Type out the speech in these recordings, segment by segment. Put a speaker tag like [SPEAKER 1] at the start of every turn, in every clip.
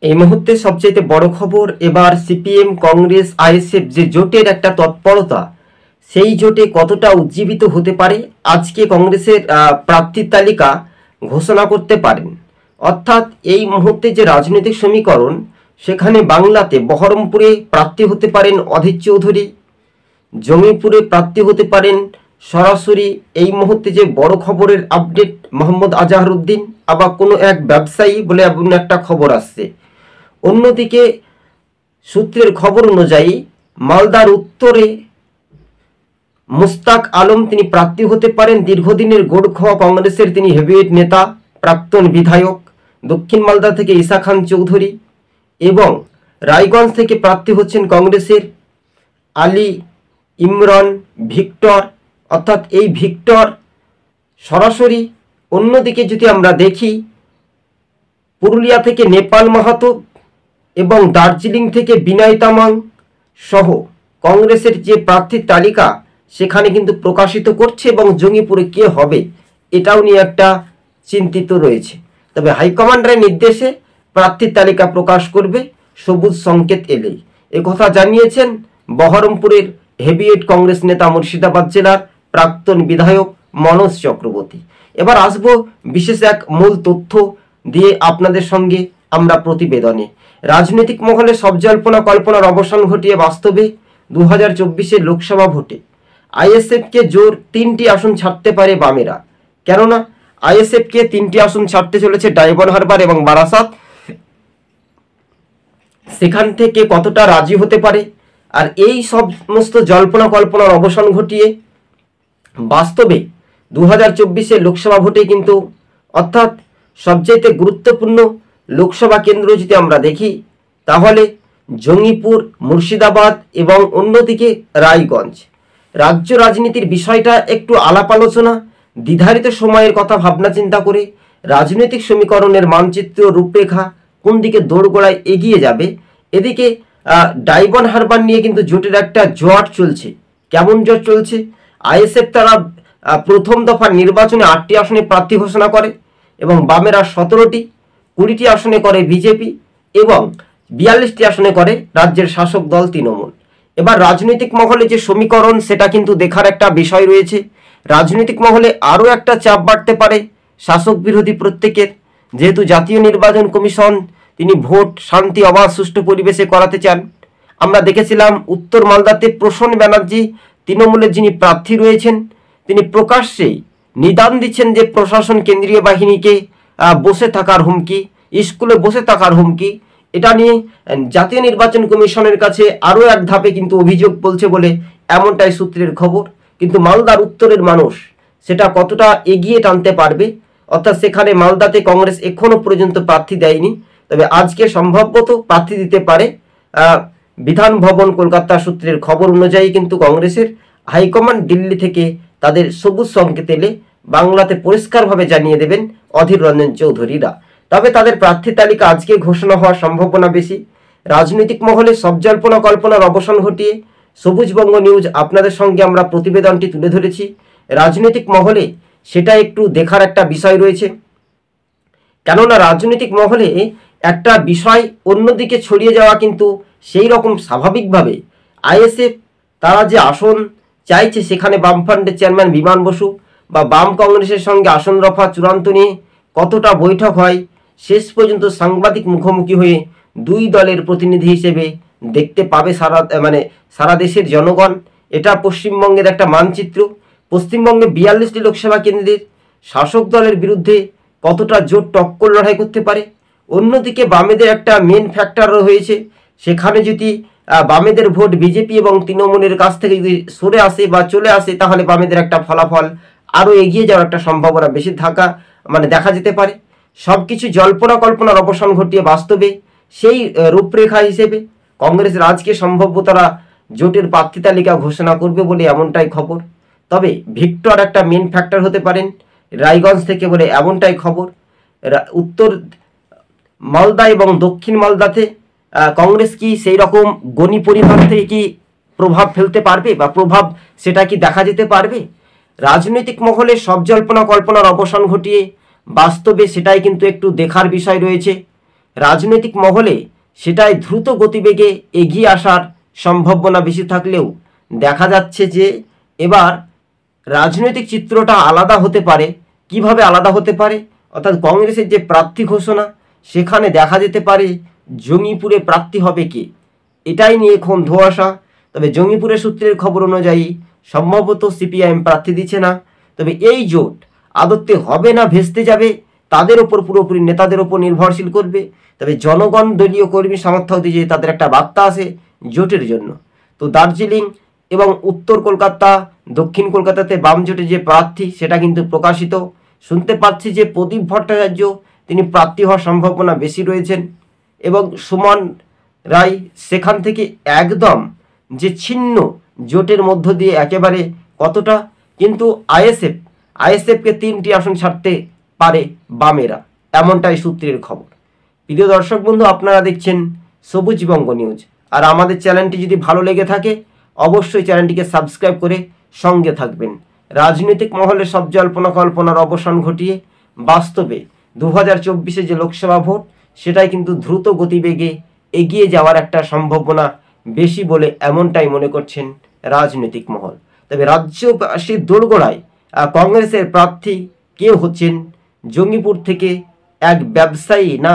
[SPEAKER 1] এই মুহূর্তে সবচেয়ে বড় খবর, এবার সিপিএম কংগ্রেস আইএসএফ যে জোটের একটা তৎপরতা, সেই জোটে কতটা উজ্জীবিত হতে পারে। আজকে কংগ্রেসের প্রার্থীর তালিকা ঘোষণা করতে পারেন। অর্থাৎ এই মুহূর্তে যে রাজনৈতিক সমীকরণ, সেখানে বাংলাতে বহরমপুরে প্রার্থী হতে পারেন অধীর চৌধুরী, জঙ্গিপুরে প্রার্থী হতে পারেন সরাসরি এই মুহূর্তে যে বড় খবরের আপডেট মোহাম্মদ আজাহারউদ্দিন, আবার কোনো এক ব্যবসায়ী বলে এমন একটা খবর আসছে। অন্যদিকে সূত্রের খবর অনুযায়ী মালদার উত্তরে মুস্তাক আলম তিনি প্রার্থী হতে পারেন। দীর্ঘদিনের গোড়খোয়া কংগ্রেসের তিনি হেভিওয়েট নেতা, প্রাক্তন বিধায়ক। দক্ষিণ মালদা থেকে ঈসা খান চৌধুরী এবং রায়গঞ্জ থেকে প্রার্থী হচ্ছেন কংগ্রেসের আলী ইমরান ভিক্টর। অর্থাৎ এই ভিক্টর সরাসরি। অন্যদিকে যদি আমরা দেখি, পুরুলিয়া থেকে নেপাল মাহাতো এবং দার্জিলিং থেকে বিনয় তামাং সহ কংগ্রেসের যে প্রার্থীর তালিকা সেখানে কিন্তু প্রকাশিত করছে, এবং জঙ্গিপুরে কে হবে এটাও নিয়ে একটা চিন্তিত রয়েছে। তবে হাইকমান্ডের নির্দেশে প্রার্থীর তালিকা প্রকাশ করবে সবুজ সংকেত এলেই, একথা জানিয়েছেন বহরমপুরের হেভিওয়েট কংগ্রেস নেতা মুর্শিদাবাদ জেলার প্রাক্তন বিধায়ক মনোজ চক্রবর্তী। এবার আসবো বিশেষ এক মূল তথ্য দিয়ে আপনাদের সঙ্গে আমরা প্রতিবেদনে। রাজনৈতিক মহলে সব জল্পনা কল্পনার অবসান ঘটিয়ে বাস্তবে 2024 লোকসভা ভোটে আইএসএফকে জোর 3টি আসন ছাড়তে পারে বামেরা। কেননা আইএসএফকে 3টি আসন ছাড়তে চলেছে ডায়মন্ড হারবার এবং বারাসাত। সেখান থেকে কতটা রাজি হতে পারে, আর এই সমস্ত জল্পনা কল্পনার অবসান ঘটিয়ে বাস্তবে 2024 লোকসভা ভোটে কিন্তু, অর্থাৎ সবচেয়ে গুরুত্বপূর্ণ লোকসভা কেন্দ্র যদি আমরা দেখি, তাহলে জঙ্গিপুর, মুর্শিদাবাদ এবং অন্যদিকে রায়গঞ্জ। রাজ্য রাজনীতির বিষয়টা একটু আলাপ আলোচনা, দ্বিধারিত সময়ের কথা ভাবনা চিন্তা করে রাজনৈতিক সমীকরণের মানচিত্র রূপরেখা কোন দিকে দোরগোড়ায় এগিয়ে যাবে। এদিকে ডায়মন্ড হারবার নিয়ে কিন্তু জোটের একটা জোয়ার চলছে। কেমন জোট চলছে? আইএসএফ তারা প্রথম দফার নির্বাচনে 8টি আসনে প্রার্থী ঘোষণা করে এবং বামেরা 17টি, 20টি আসনে করে বিজেপি এবং 42টি আসনে করে রাজ্যের শাসক দল তৃণমূল। এবার রাজনৈতিক মহলে যে সমীকরণ, সেটা কিন্তু দেখার একটা বিষয় রয়েছে। রাজনৈতিক মহলে আরও একটা চাপ বাড়তে পারে শাসক বিরোধী প্রত্যেকের, যেহেতু জাতীয় নির্বাচন কমিশন তিনি ভোট শান্তি অবাধ সুষ্ঠু পরিবেশে করাতে চান। আমরা দেখেছিলাম উত্তর মালদাতে প্রসন্ন ব্যানার্জি তৃণমূলের যিনি প্রার্থী রয়েছেন, তিনি প্রকাশ্যেই নিদান দিচ্ছেন যে প্রশাসন কেন্দ্রীয় বাহিনীকে বসে থাকার হুমকি, স্কুলে বসে থাকার হুমকি। এটা নিয়ে জাতীয় নির্বাচন কমিশনের কাছে আরও এক ধাপে কিন্তু অভিযোগ বলছে বলে এমনটাই সূত্রের খবর। কিন্তু মালদার উত্তরের মানুষ সেটা কতটা এগিয়ে টানতে পারবে, অর্থাৎ সেখানে মালদাতে কংগ্রেস এখনো পর্যন্ত প্রার্থী দেয়নি, তবে আজকে সম্ভবত প্রার্থী দিতে পারে। বিধান ভবন কলকাতা সূত্রের খবর অনুযায়ী কিন্তু কংগ্রেসের হাইকমান্ড দিল্লি থেকে তাদের সবুজ সংকেত এলে বাংলাতে পরিষ্কারভাবে জানিয়ে দেবেন অধীর রঞ্জন চৌধুরীরা। তবে তাদের প্রার্থী তালিকা আজকে ঘোষণা হওয়ার সম্ভাবনা বেশি। রাজনৈতিক মহলে সব জল্পনা কল্পনার অবসান ঘটিয়ে সবুজবঙ্গ নিউজ আপনাদের সঙ্গে আমরা প্রতিবেদনটি তুলে ধরেছি। রাজনৈতিক মহলে সেটা একটু দেখার একটা বিষয় রয়েছে, কেননা রাজনৈতিক মহলে একটা বিষয় অন্যদিকে ছড়িয়ে যাওয়া কিন্তু সেই রকম স্বাভাবিকভাবে আইএসএফ তারা যে আসন চাইছে, সেখানে বামফ্রন্টের চেয়ারম্যান বিমান বসু বা বাম কংগ্রেসের সঙ্গে আসন রফা চূড়ান্ত নিয়ে কতটা বৈঠক হয়, শেষ পর্যন্ত সাংবাদিক মুখোমুখি হয়ে দুই দলের প্রতিনিধি হিসেবে দেখতে পাবে সারা দেশের জনগণ। এটা পশ্চিমবঙ্গের একটা মানচিত্র। পশ্চিমবঙ্গে 42টি লোকসভা কেন্দ্রের শাসক দলের বিরুদ্ধে কতটা জোর টক্কর লড়াই করতে পারে। অন্যদিকে বামেদের একটা মেন ফ্যাক্টর হয়েছে, সেখানে যদি বামেদের ভোট বিজেপি এবং তৃণমূলের কাছ থেকে যদি সরে আসে বা চলে আসে, তাহলে বামেদের একটা ফলাফল আরও এগিয়ে যাওয়ার একটা সম্ভাবনা বেশি দেখা যেতে পারে। সব কিছু জল্পনা কল্পনার অবসান ঘটিয়ে বাস্তবে সেই রূপরেখা হিসেবে কংগ্রেসের আজকে সম্ভাব্য তারা জোটের প্রার্থী তালিকা ঘোষণা করবে বলে এমনটাই খবর। তবে ভিক্টর একটা মেন ফ্যাক্টর হতে পারেন রায়গঞ্জ থেকে বলে এমনটাই খবর। উত্তর মালদা এবং দক্ষিণ মালদাতে কংগ্রেস কি সেই রকম গণি পরিমাণ থেকে কি প্রভাব ফেলতে পারবে, বা প্রভাব সেটা কি দেখা যেতে পারবে? রাজনৈতিক মহলে সব জল্পনা কল্পনার অবসান ঘটিয়ে বাস্তবে সেটাই কিন্তু একটু দেখার বিষয় রয়েছে। রাজনৈতিক মহলে সেটাই দ্রুত গতিবেগে এগিয়ে আসার সম্ভাবনা বেশি থাকলেও দেখা যাচ্ছে যে এবার রাজনৈতিক চিত্রটা আলাদা হতে পারে। কিভাবে আলাদা হতে পারে? অর্থাৎ কংগ্রেসের যে প্রার্থী ঘোষণা, সেখানে দেখা যেতে পারে জঙ্গিপুরে প্রার্থী হবে কে, এটাই নিয়ে এখন ধোঁয়াশা। তবে জঙ্গিপুরের সূত্রের খবর অনুযায়ী সম্ভবত সিপিআইএম প্রার্থী দিচ্ছে না। তবে এই জোট আদতে হবে না ভেস্তে যাবে, তাদের ওপর পুরোপুরি নেতাদের ওপর নির্ভরশীল করবে। তবে জনগণ দলীয় কর্মী সমর্থক দিয়ে তাদের একটা বার্তা আছে জোটের জন্য। তো দার্জিলিং এবং উত্তর কলকাতা, দক্ষিণ কলকাতাতে বাম জোটের যে প্রার্থী সেটা কিন্তু প্রকাশিত। শুনতে পাচ্ছি যে প্রদীপ ভট্টাচার্য তিনি প্রার্থী হওয়ার সম্ভাবনা বেশি রয়েছেন, এবং সুমন রায় সেখান থেকে একদম যে ছিন্ন জোটের মধ্য দিয়ে একেবারে কতটা, কিন্তু আইএসএফকে 3টি আসন ছাড়তে পারে বামেরা, এমনটাই সূত্রের খবর। প্রিয় দর্শক বন্ধু, আপনারা দেখছেন সবুজ বঙ্গ নিউজ। আর আমাদের চ্যানেলটি যদি ভালো লেগে থাকে অবশ্যই চ্যানেলটিকে সাবস্ক্রাইব করে সঙ্গে থাকবেন। রাজনৈতিক মহলে সব জল্পনা কল্পনার অবসান ঘটিয়ে বাস্তবে 2024 যে লোকসভা ভোট সেটাই কিন্তু দ্রুত গতিবেগে এগিয়ে যাওয়ার একটা সম্ভাবনা বেশি বলে এমনটাই মনে করছেন রাজনৈতিক মহল। তবে রাজ্যবাসীর দোরগোড়ায় কংগ্রেসের প্রার্থী কে হচ্ছেন, জঙ্গিপুর থেকে এক ব্যবসায়ী না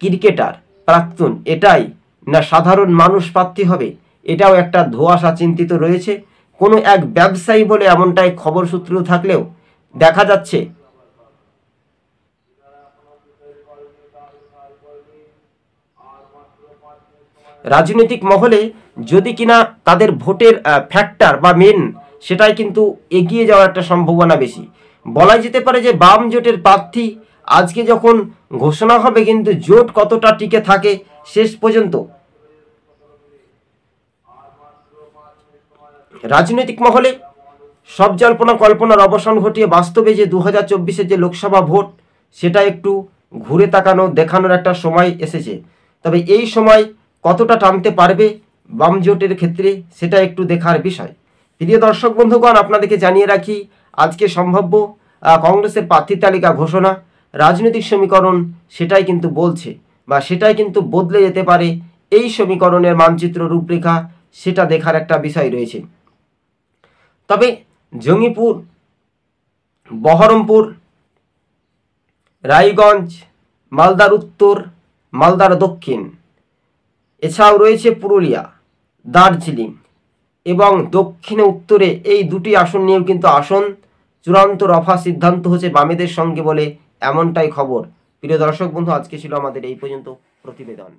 [SPEAKER 1] ক্রিকেটার প্রাক্তন, এটাই না সাধারণ মানুষ প্রার্থী হবে, এটাও একটা ধোঁয়াশা চিন্তিত রয়েছে। কোনো এক ব্যবসায়ী বলে এমনটাই খবর সূত্র থাকলেও দেখা যাচ্ছে রাজনৈতিক মহলে যদি কিনা তাদের ভোটের ফ্যাক্টর বা মেন সেটাই কিন্তু এগিয়ে যাওয়ার একটা সম্ভাবনা বেশি। বলাই যেতে পারে যে বাম জোটের প্রার্থী আজকে যখন ঘোষণা হবে, কিন্তু জোট কতটা টিকে থাকে শেষ পর্যন্ত রাজনৈতিক মহলে সব জল্পনা কল্পনার অবসান ঘটিয়ে বাস্তবে যে 2024 যে লোকসভা ভোট সেটা একটু ঘুরে তাকানো দেখানোর একটা সময় এসেছে। তবে এই সময় কতটা টানতে পারবে বাম জোটের ক্ষেত্রে সেটা একটু দেখার বিষয়। প্রিয় দর্শক বন্ধুগণ, আপনাদেরকে জানিয়ে রাখি আজকে সম্ভাব্য কংগ্রেসের প্রার্থী তালিকা ঘোষণা, রাজনৈতিক সমীকরণ সেটাই কিন্তু বলছে বা সেটাই কিন্তু বদলে যেতে পারে। এই সমীকরণের মানচিত্র রূপরেখা সেটা দেখার একটা বিষয় রয়েছে। তবে জঙ্গিপুর, বহরমপুর, রায়গঞ্জ, মালদার উত্তর, মালদার দক্ষিণ, এছাড়াও রয়েছে পুরুলিয়া, দার্জিলিং এবং দক্ষিণে উত্তরে এই 2টি আসন নিয়েও কিন্তু আসন চূড়ান্ত রফা সিদ্ধান্ত হচ্ছে বামেদের সঙ্গে বলে এমনটাই খবর। প্রিয় দর্শক বন্ধু, আজকে ছিল আমাদের এই পর্যন্ত প্রতিবেদন।